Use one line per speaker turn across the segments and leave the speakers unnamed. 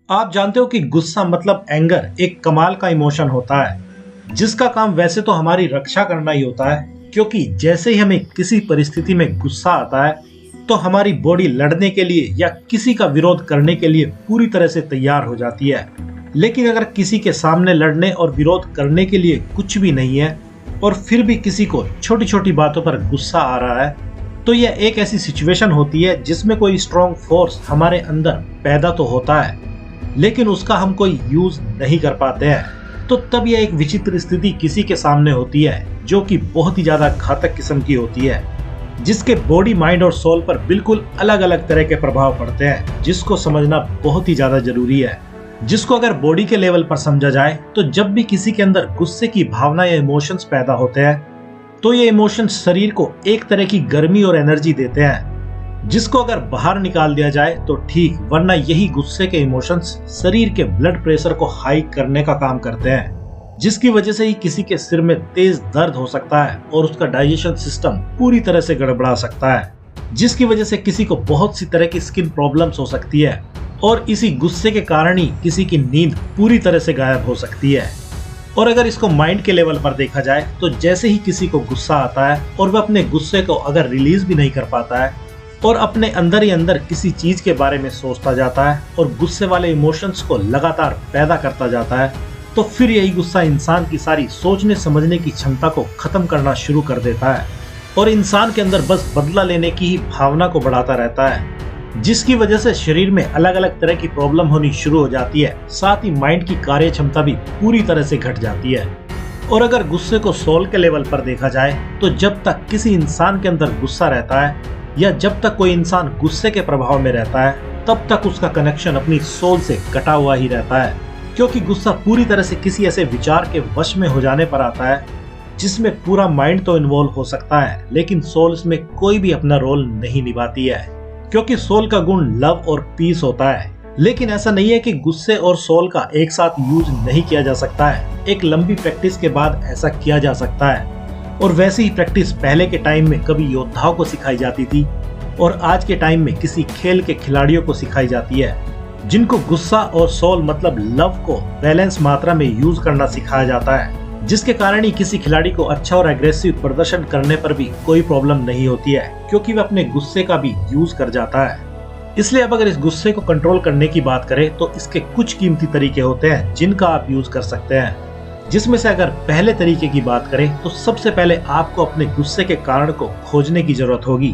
आप जानते हो कि गुस्सा मतलब एंगर एक कमाल का इमोशन होता है जिसका काम वैसे तो हमारी रक्षा करना ही होता है। क्योंकि जैसे ही हमें किसी परिस्थिति में गुस्सा आता है तो हमारी बॉडी लड़ने के लिए या किसी का विरोध करने के लिए पूरी तरह से तैयार हो जाती है। लेकिन अगर किसी के सामने लड़ने और विरोध करने के लिए कुछ भी नहीं है और फिर भी किसी को छोटी छोटी बातों पर गुस्सा आ रहा है तो यह एक ऐसी सिचुएशन होती है जिसमें कोई स्ट्रॉन्ग फोर्स हमारे अंदर पैदा तो होता है लेकिन उसका हम कोई यूज नहीं कर पाते हैं। तो तब यह एक विचित्र स्थिति किसी के सामने होती है जो कि बहुत ही ज्यादा घातक किस्म की होती है, जिसके बॉडी, माइंड और सोल पर बिल्कुल अलग अलग तरह के प्रभाव पड़ते हैं, जिसको समझना बहुत ही ज्यादा जरूरी है। जिसको अगर बॉडी के लेवल पर समझा जाए तो जब भी किसी के अंदर गुस्से की भावना या इमोशंस पैदा होते हैं तो ये इमोशंस शरीर को एक तरह की गर्मी और एनर्जी देते हैं, जिसको अगर बाहर निकाल दिया जाए तो ठीक, वरना यही गुस्से के इमोशंस शरीर के ब्लड प्रेशर को हाई करने का काम करते हैं, जिसकी वजह से ही किसी के सिर में तेज दर्द हो सकता है और उसका डाइजेशन सिस्टम पूरी तरह से गड़बड़ा सकता है, जिसकी वजह से किसी को बहुत सी तरह की स्किन प्रॉब्लम्स हो सकती है और इसी गुस्से के कारण ही किसी की नींद पूरी तरह से गायब हो सकती है। और अगर इसको माइंड के लेवल पर देखा जाए तो जैसे ही किसी को गुस्सा आता है और वह अपने गुस्से को अगर रिलीज भी नहीं कर पाता है और अपने अंदर ही अंदर किसी चीज के बारे में सोचता जाता है और गुस्से वाले इमोशंस को लगातार पैदा करता जाता है, तो फिर यही गुस्सा इंसान की सारी सोचने समझने की क्षमता को खत्म करना शुरू कर देता है और इंसान के अंदर बस बदला लेने की ही भावना को बढ़ाता रहता है, जिसकी वजह से शरीर में अलग अलग तरह की प्रॉब्लम होनी शुरू हो जाती है। साथ ही माइंड की कार्य क्षमता भी पूरी तरह से घट जाती है। और अगर गुस्से को सोल के लेवल पर देखा जाए तो जब तक किसी इंसान के अंदर गुस्सा रहता है या जब तक कोई इंसान गुस्से के प्रभाव में रहता है तब तक उसका कनेक्शन अपनी सोल से कटा हुआ ही रहता है, क्योंकि गुस्सा पूरी तरह से किसी ऐसे विचार के वश में हो जाने पर आता है जिसमें पूरा माइंड तो इन्वॉल्व हो सकता है लेकिन सोल इसमें कोई भी अपना रोल नहीं निभाती है, क्योंकि सोल का गुण लव और पीस होता है। लेकिन ऐसा नहीं है कि गुस्से और सोल का एक साथ यूज नहीं किया जा सकता है। एक लंबी प्रैक्टिस के बाद ऐसा किया जा सकता है और वैसी ही प्रैक्टिस पहले के टाइम में कभी योद्धाओं को सिखाई जाती थी और आज के टाइम में किसी खेल के खिलाड़ियों को सिखाई जाती है, जिनको गुस्सा और सोल मतलब लव को बैलेंस मात्रा में यूज करना सिखाया जाता है, जिसके कारण ही किसी खिलाड़ी को अच्छा और एग्रेसिव प्रदर्शन करने पर भी कोई प्रॉब्लम नहीं होती है, क्योंकि वह अपने गुस्से का भी यूज कर जाता है। इसलिए अब अगर इस गुस्से को कंट्रोल करने की बात करें तो इसके कुछ कीमती तरीके होते हैं जिनका आप यूज कर सकते हैं, जिसमें से अगर पहले तरीके की बात करें तो सबसे पहले आपको अपने गुस्से के कारण को खोजने की जरूरत होगी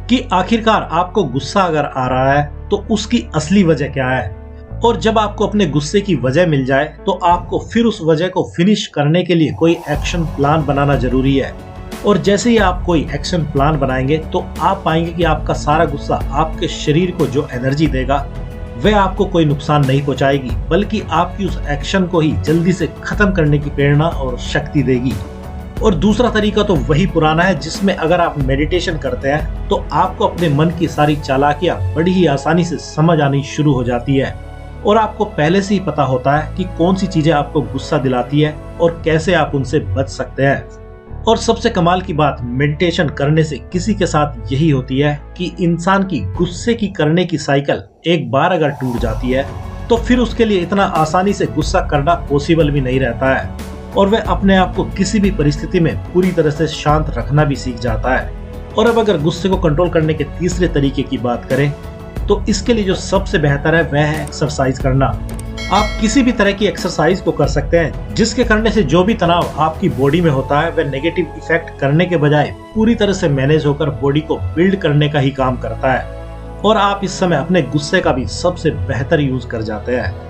कि आखिरकार आपको गुस्सा अगर आ रहा है तो उसकी असली वजह क्या है। और जब आपको अपने गुस्से की वजह मिल जाए तो आपको फिर उस वजह को फिनिश करने के लिए कोई एक्शन प्लान बनाना जरूरी है। और जैसे ही आप कोई एक्शन प्लान बनाएंगे तो आप पाएंगे कि आपका सारा गुस्सा आपके शरीर को जो एनर्जी देगा वह आपको कोई नुकसान नहीं पहुंचाएगी, बल्कि आपकी उस एक्शन को ही जल्दी से खत्म करने की प्रेरणा और शक्ति देगी। और दूसरा तरीका तो वही पुराना है, जिसमें अगर आप मेडिटेशन करते हैं तो आपको अपने मन की सारी चालाकियां बड़ी ही आसानी से समझ आनी शुरू हो जाती है और आपको पहले से ही पता होता है कि कौन सी चीजें आपको गुस्सा दिलाती है और कैसे आप उनसे बच सकते हैं। और सबसे कमाल की बात मेडिटेशन करने से किसी के साथ यही होती है कि इंसान की गुस्से की करने की साइकिल एक बार अगर टूट जाती है तो फिर उसके लिए इतना आसानी से गुस्सा करना पॉसिबल भी नहीं रहता है और वह अपने आप को किसी भी परिस्थिति में पूरी तरह से शांत रखना भी सीख जाता है। और अब अगर गुस्से को कंट्रोल करने के तीसरे तरीके की बात करें तो इसके लिए जो सबसे बेहतर है वह है एक्सरसाइज करना। आप किसी भी तरह की एक्सरसाइज को कर सकते हैं जिसके करने से जो भी तनाव आपकी बॉडी में होता है वह नेगेटिव इफेक्ट करने के बजाय पूरी तरह से मैनेज होकर बॉडी को बिल्ड करने का ही काम करता है और आप इस समय अपने गुस्से का भी सबसे बेहतर यूज कर जाते हैं।